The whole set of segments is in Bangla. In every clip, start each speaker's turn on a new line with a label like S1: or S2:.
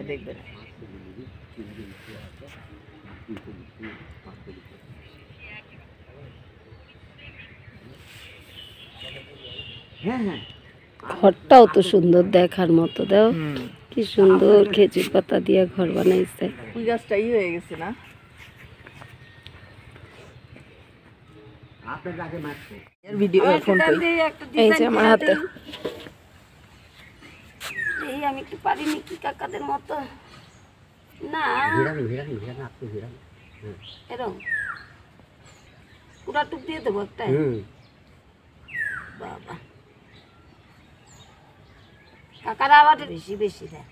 S1: দেখবেন। হ্যাঁ হ্যাঁ,
S2: ঘরটাও তো সুন্দর দেখার মতো। দাও কি সুন্দর খেজুর পাতা দিয়ে ঘর বানাইছে।
S1: ফুল গাছটা হয়ে গেছে না?
S2: এই যে আমার হাতে, এই আমি একটু পারিনি কি কাকাদের মতো না, এরকম পুরা টুক দিয়ে দেবো একটা। বাবা কাকারা আবার বেশি বেশি দেয়,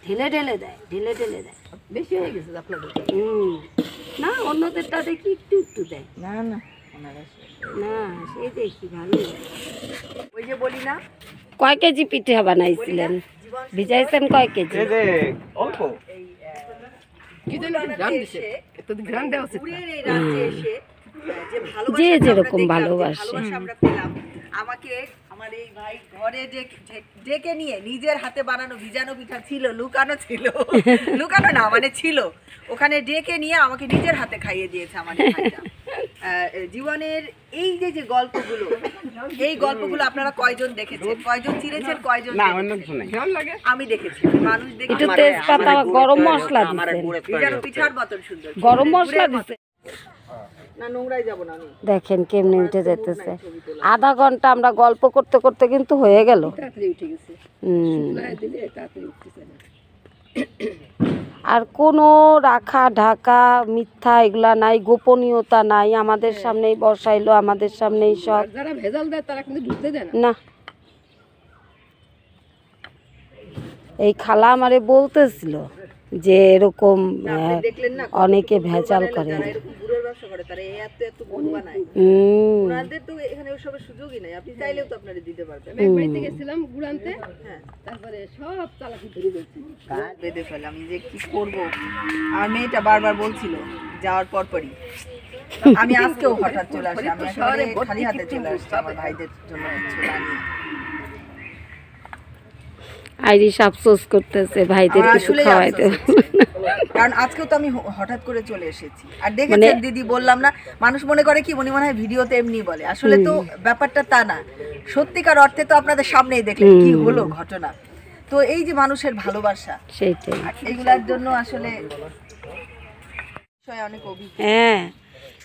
S2: ঢেলে ঢেলে দেয়, ঢেলে ঢেলে দেয়।
S1: বেশি হয়ে গেছে আপনাদের?
S2: না অন্যদেরটা দেখি একটু একটু দেয়।
S1: না না
S2: না সেই দেখি ভালো।
S1: ওই যে বলি না,
S2: কয় কেজি পিঠে বানাইছিলেন, ভিজাইছেন কয় কেজি?
S1: অল্প।
S2: যে যেরকম ভালোবাসে।
S1: আমাকে আমার এই ভাই ঘরে ডেকে নিয়ে নিজের হাতে বানানো ভিজানো পিঠা ছিল, লুকানো ছিল, লুকানো না মানে ছিল, ওখানে ডেকে নিয়ে আমাকে নিজের হাতে খাইয়ে দিয়েছে আমার এই ভাইটা। জীবনের এই যে যে গল্পগুলো, এই গল্পগুলো আপনারা কয়জন দেখেছেন, কয়জন চিনেছেন, কয়জন? আমি দেখেছি, মানুষ দেখেছি।
S2: একটু তেজপাতা গরম মশলা দিচ্ছেন,
S1: পিঠার মতন সুন্দর
S2: গরম মশলা দিচ্ছে।
S1: না নোংরাই যাব না আমি।
S2: দেখেন কেমনে উঠে যেতেছে। আধা ঘন্টা আমরা গল্প করতে করতে কিন্তু হয়ে গেল। আর কোনো রাখা ঢাকা মিথ্যা এগুলা নাই, গোপনীয়তা নাই। আমাদের সামনেই বসাইলো, আমাদের সামনেই সব।
S1: যারা ভেজাল দেয় তারা কিন্তু ঢুকতে দেয়
S2: না। এই খালা আমারে বলতেছিল যে এরকম অনেকে ভেজাল করে।
S1: আমি যে কি করবো, আমার মেয়েটা বারবার বলছিল যাওয়ার পরপরই। আমি আজকেও হঠাৎ চলে আসি, আমি শহরে খালি হাতে চলে আসছি আমার ভাইদের জন্য কিছু না নিয়ে।
S2: আইরিশ আফসোস করতেছে ভাইদের কিছু খাওয়াইতে,
S1: কারণ আজকেও তো আমি হঠাৎ করে চলে এসেছি। আর দেখেছেন দিদি, বললাম না, মানুষ মনে করে কি মনে হয় ভিডিওতে এমনি বলে, আসলে তো ব্যাপারটা তা না। সত্যিকার অর্থে তো আপনাদের সামনেই দেখলেন কি হলো ঘটনা। তো এই যে মানুষের ভালোবাসা,
S2: সেইটাই,
S1: এইগুলার জন্য আসলে অনেক অভিজ্ঞতা।
S2: হ্যাঁ,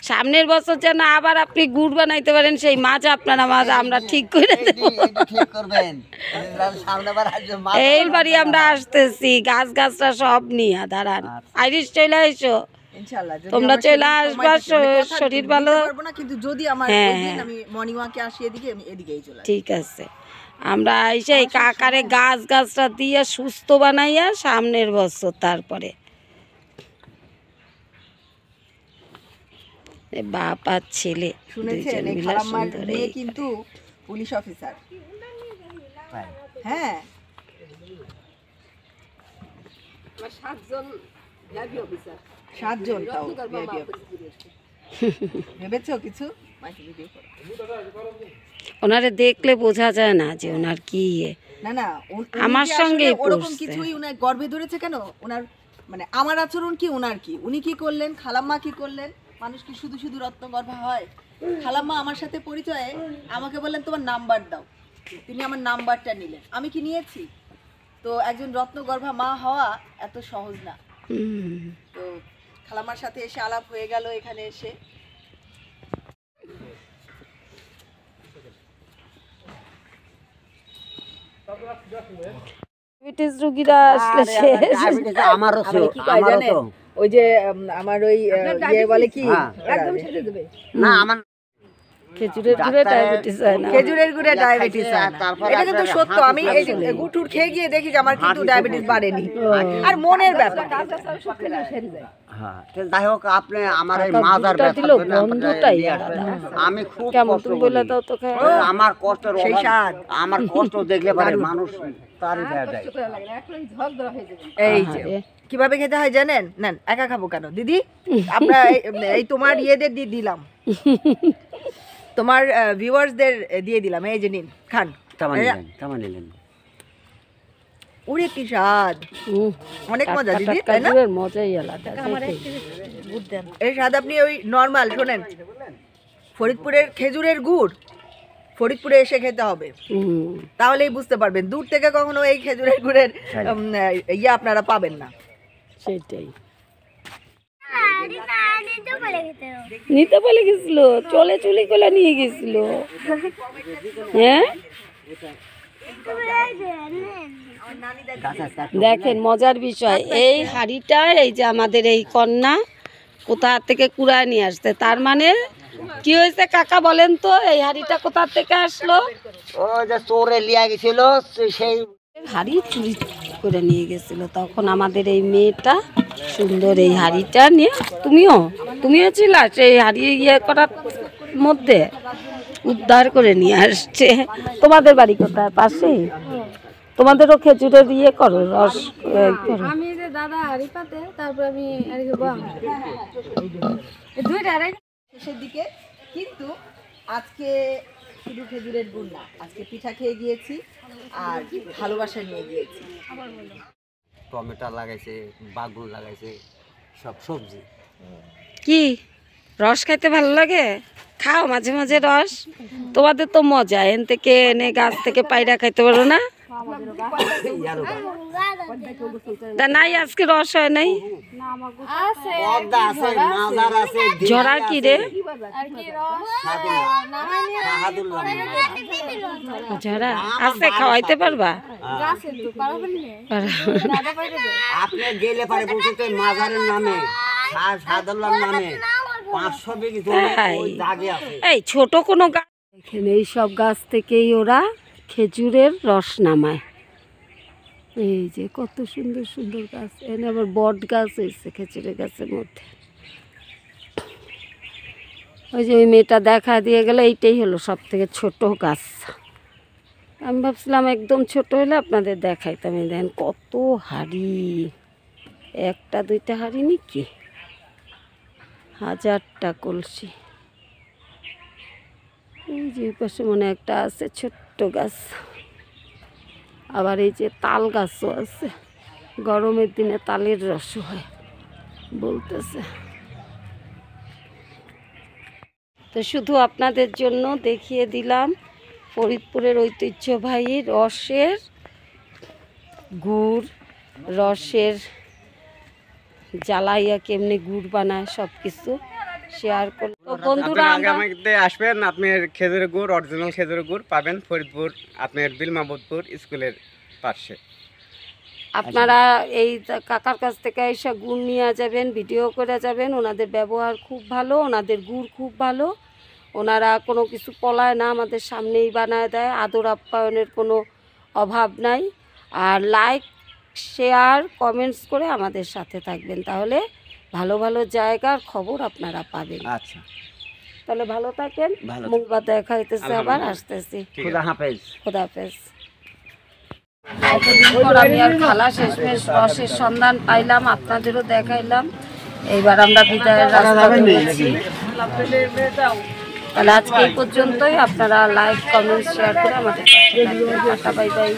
S2: সামনের বছর যেন আবার আপনি গুড় বানাইতে পারেন, সেই মাছ আপনারা মাছ আমরা ঠিক করে দেবো। এইবারই আমরা আসতেছি গাছ গাছটা সব নিয়ে। দাঁড়ান আইরিশ চলে এসো, তোমরা চলে আসবা, শরীর ভালো।
S1: কিন্তু যদি আমার আমি মর্নিং ওয়াকে আসি এদিকে, আমি এদিকেই চলে আসি।
S2: ঠিক আছে, আমরা এসে এই কাকারে গাছ গাছটা দিয়ে সুস্থ বানাইয়া সামনের বছর তারপরে বাপ আর ছেলে
S1: শুনেছেন খালাম্মার মেয়ে কিন্তু পুলিশ অফিসার। হ্যাঁ, সাতজন তাও ভিআইপি অফিসার। ভেবেছো কিছু?
S2: ওনারে দেখলে বোঝা যায় না যে ওনার কি।
S1: না না,
S2: আমার সঙ্গে
S1: ওরকম কিছুই উনার গর্বে ধরেছে কেন? ওনার মানে আমার আচরণ কি, ওনার কি, উনি কি করলেন, খালাম্মা কি করলেন? মানুষ কি শুধু শুধু রত্নগর্ভা হয়? খালাম্মা আমার সাথে পরিচয়ে আমাকে বললেন তোমার নাম্বার দাও, তিনি আমার নাম্বারটা নিলেন। আমি কি নিয়েছি? তো একজন রত্নগর্ভা মা হওয়া এত সহজ না। তো খালাম্মার সাথে এসে আলাপ হয়ে গেল এখানে এসে।
S2: ডায়াবেটিস রোগীরা আসলে শেষ।
S1: আমারও কি কয় জানেন, ওই যে আমার ওই ইয়ে বলে কি, একদম ছেড়ে দেবে না, আমার
S2: খেজুরের গুড়ে ডায়াবেটিস হয় না,
S1: খেজুরের গুড়ে ডায়াবেটিস হয় না। এটা কিন্তু সত্য। আমি এই যে গুড় খেয়ে গিয়ে দেখি যে আমার কিন্তু ডায়াবেটিস বাড়েনি। আর মনের ব্যাপার।
S3: হ্যাঁ, যাই হোক, আপনি আমার এই মাজার
S2: বন্ধুটাই
S3: আমি খুব
S2: কেমন তুমি বলে দাও তো,
S3: আমার কষ্টের আমার কষ্ট দেখলে পারে মানুষ তারই দেয়।
S1: এই যে কিভাবে খেতে হয় জানেন? নেন, একা খাবো কেন দিদি, আমরা এই তোমার ইয়েদের দিয়ে দিলাম, তোমার ভিউয়ার্সদের দিয়ে দিলাম। এই যে নিন, খান। ওরে কি স্বাদ, অনেক মজা দিদি,
S2: টাটকা
S1: তাই না?
S2: গুড়ের মজাই আলাদা।
S1: এই স্বাদ আপনি ওই নর্মাল, শোনেন, ফরিদপুরের খেজুরের গুড় ফরিদপুরে এসে খেতে হবে, তাহলেই বুঝতে পারবেন। দূর থেকে কখনো এই খেজুরের গুড়ের ইয়ে আপনারা পাবেন না।
S2: সেটাই নিতে বলে গেছিল, চলে চুলি করে নিয়ে গেছিল। হ্যাঁ দেখেন মজার বিষয়, এই হাড়িটা এই যে আমাদের এই কন্যা কোথা থেকে কুড়ায় নিয়ে আসছে। তার মানে কি হয়েছে কাকা বলেন তো, এই হাড়িটা কোথা থেকে আসলো?
S3: ও যে চোরে লিয়া গেছিল সেই
S2: হাড়ি চুরি করে নিয়ে গেছিল। তখন আমাদের এই মেয়েটা সুন্দর এই হাড়িটা নিয়ে, তুমিও ছিলা সেই হাড়ি ইয়ে করার মধ্যে, উদ্ধার করে নিয়ে আসছে। তোমাদের বাড়ি কোথায়? পাশে? তোমাদেরও খেজুরের ইয়ে করো, রস করো?
S4: আমি যে দাদা হাড়ি পাতে, তারপর আমি
S1: শেষের দিকে কিন্তু আজকে শুধু খেজুরের গুড় না, আজকে পিঠা খেয়ে গিয়েছি আর ভালোবাসা নিয়ে গিয়েছি।
S3: টমেটো লাগাইছে, বাগুন লাগাইছে, সব সবজি।
S2: কি রস খাইতে ভালো লাগে? খাও মাঝে মাঝে রস। তোমাদের তো মজা, এন থেকে এনে গাছ থেকে পায়রা খাইতে পারো না? তা নাই আজকে রস হয় নাই? ঝরা কি রে? ঝরা আছে, খাওয়াইতে পারবা?
S3: আপনি গেলে পারে বলতে মাজারের নামে, সাদুল্লাহর নামে 500 বিঘি জমি ওই দাগে আছে।
S2: এই ছোট কোনো গাছ, এখানে এই সব গাছ থেকেই ওরা খেজুরের রস নামায়। এই যে কত সুন্দর সুন্দর গাছ, এখানে আবার বট গাছ হয়েছে খেজুরের গাছের মধ্যে। ওই যে ওই মেয়েটা দেখা দিয়ে গেলে, এইটাই হলো সব থেকে ছোট গাছ। আমি ভাবছিলাম একদম ছোট হলে আপনাদের দেখাইতাম। দেখেন কত হাড়ি, একটা দুইটা হাড়ি নাকি, হাজারটা কলসি। এই যে পাশে মনে একটা আছে ছোট্ট গাছ, আবার এই যে তাল গাছও আছে, গরমের দিনে তালের রস হয় বলতেছে। তো শুধু আপনাদের জন্য দেখিয়ে দিলাম ফরিদপুরের ঐতিহ্যবাহী রসের গুড়, রসের জ্বালাইয়া কেমনি গুড় বানায় সব কিছু শেয়ার করব। তো বন্ধুরা
S5: আগামীতে আসবেন, আপনার খেজুরের গুড়, অরিজিনাল খেজুরের গুড় পাবেন ফরিদপুর আপনার বিলমাবতপুর স্কুলের পাশে।
S2: আপনারা এই কাকার কাছ থেকে এসে গুড় নিয়ে যাবেন, ভিডিও করে যাবেন। ওনাদের ব্যবহার খুব ভালো, ওনাদের গুড় খুব ভালো, ওনারা কোনো কিছু পলায় না, আমাদের সামনেই বানায় দেয়, আদর আপ্যায়নের কোনো অভাব নাই। আর লাইক শেয়ার কমেন্টস করে আমাদের সাথে থাকবেন, তাহলে ভালো ভালো জায়গার খবর আপনারা পাবেন।
S3: আচ্ছা,
S2: তাহলে ভালো থাকেন,
S3: ভালো
S2: মুখবা দেখা হইতেছে, আবার আসতেছি।
S3: খুদা হাফেজ।
S2: খোদা হাফেজ। এতদিন পর আমি আর খালা শেষমেশ রসের সন্ধান পাইলাম, আপনাদেরও দেখাইলাম। এইবার আমরা বিদায়ের রাস্তা ধরেছি। তাহলে আজকে এই পর্যন্তই। আপনারা লাইক কমেন্ট শেয়ার করে আমাদের পাশে থাকবেন। Tata, bye bye.